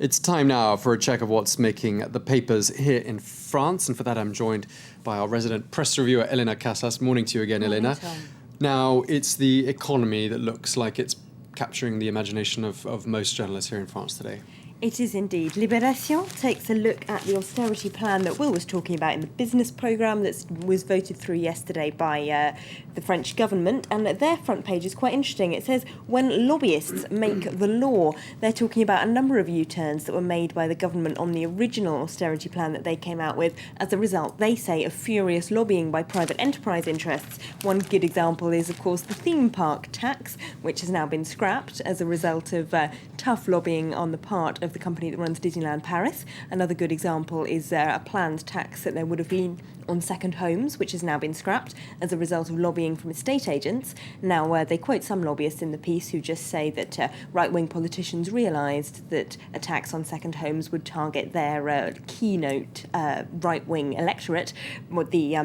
It's time now for a check of what's making the papers here in France, and for that I'm joined by our resident press reviewer, Elena Casas. Morning to you again, Morning, Elena. Tom. Now, it's the economy that looks like it's capturing the imagination of most journalists here in France today. It is indeed. Libération takes a look at the austerity plan that Will was talking about in the business programme that was voted through yesterday by the French government. And their front page is quite interesting. It says, when lobbyists make the law, they're talking about a number of U-turns that were made by the government on the original austerity plan that they came out with. As a result, they say, of furious lobbying by private enterprise interests. One good example is, of course, the theme park tax, which has now been scrapped as a result of tough lobbying on the part of the company that runs Disneyland Paris. Another good example is a planned tax that there would have been on second homes, which has now been scrapped as a result of lobbying from estate agents. Now, they quote some lobbyists in the piece who just say that right-wing politicians realised that a tax on second homes would target their keynote right-wing electorate. What the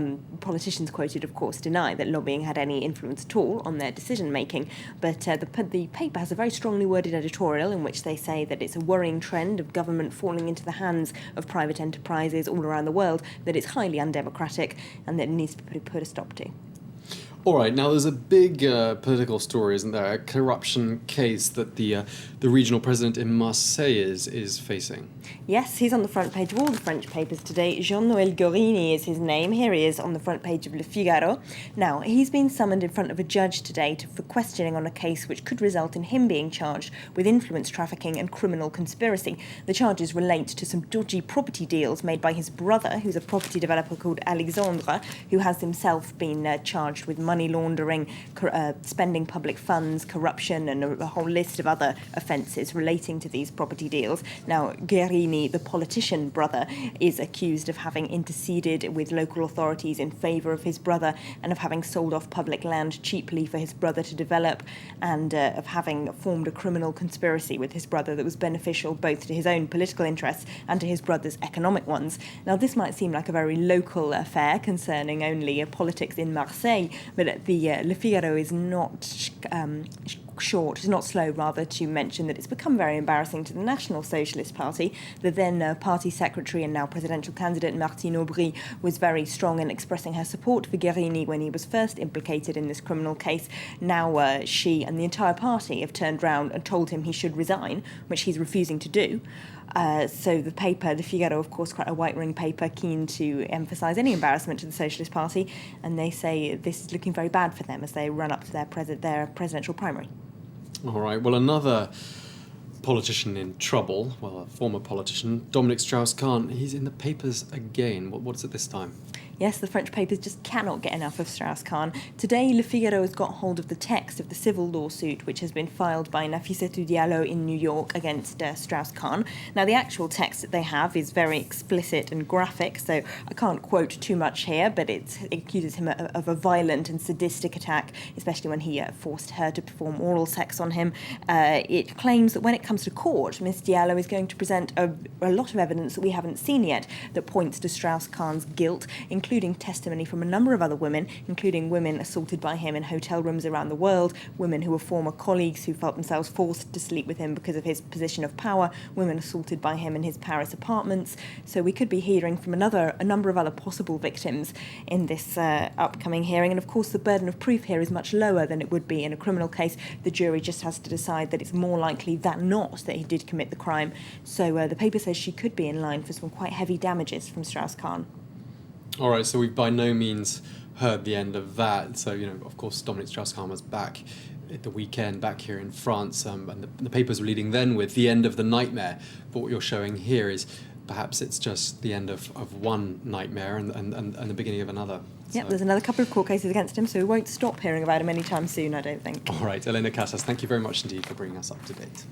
politicians quoted, of course, deny that lobbying had any influence at all on their decision-making. But the paper has a very strongly worded editorial in which they say that it's a worrying trend of government falling into the hands of private enterprises all around the world, that it's highly undemocratic and that it needs to be put a stop to. All right, now there's a big political story, isn't there? A corruption case that the regional president in Marseille is facing. Yes, he's on the front page of all the French papers today. Jean-Noël Guérini is his name. Here he is on the front page of Le Figaro. Now, he's been summoned in front of a judge today for questioning on a case which could result in him being charged with influence trafficking and criminal conspiracy. The charges relate to some dodgy property deals made by his brother, who's a property developer called Alexandre, who has himself been charged with money laundering, spending public funds, corruption, and a whole list of other offences relating to these property deals. Now, Guérini, the politician brother, is accused of having interceded with local authorities in favour of his brother and of having sold off public land cheaply for his brother to develop, and of having formed a criminal conspiracy with his brother that was beneficial both to his own political interests and to his brother's economic ones. Now, this might seem like a very local affair concerning only politics in Marseille, but the Le Figaro is not it's not slow, rather, to mention that it's become very embarrassing to the National Socialist Party. The then party secretary and now presidential candidate Martine Aubry was very strong in expressing her support for Guérini when he was first implicated in this criminal case. Now she and the entire party have turned round and told him he should resign, which he's refusing to do. So the paper, Le Figaro, of course, quite a white-ring paper, keen to emphasise any embarrassment to the Socialist Party, and they say this is looking very bad for them as they run up to their presidential primary. All right, well, another politician in trouble, well, a former politician, Dominique Strauss-Kahn, he's in the papers again. What's it this time? Yes, the French papers just cannot get enough of Strauss-Kahn. Today, Le Figaro has got hold of the text of the civil lawsuit which has been filed by Nafissatou Diallo in New York against Strauss-Kahn. Now, the actual text that they have is very explicit and graphic, so I can't quote too much here, but it accuses him of a violent and sadistic attack, especially when he forced her to perform oral sex on him. It claims that when it comes to court, Ms. Diallo is going to present a lot of evidence that we haven't seen yet that points to Strauss-Kahn's guilt, including testimony from a number of other women, including women assaulted by him in hotel rooms around the world, women who were former colleagues who felt themselves forced to sleep with him because of his position of power, women assaulted by him in his Paris apartments. So we could be hearing from a number of other possible victims in this upcoming hearing. And of course, the burden of proof here is much lower than it would be in a criminal case. The jury just has to decide that it's more likely than not that he did commit the crime. So the paper says she could be in line for some quite heavy damages from Strauss-Kahn. All right, so we've by no means heard the end of that. So, of course, Dominique Strauss-Kahn was back at the weekend, back here in France, and the papers were leading then with the end of the nightmare. But what you're showing here is perhaps it's just the end of one nightmare and the beginning of another. Yep, So. there's another couple of court cases against him, so we won't stop hearing about him anytime soon, I don't think. All right, Elena Casas, thank you very much indeed for bringing us up to date.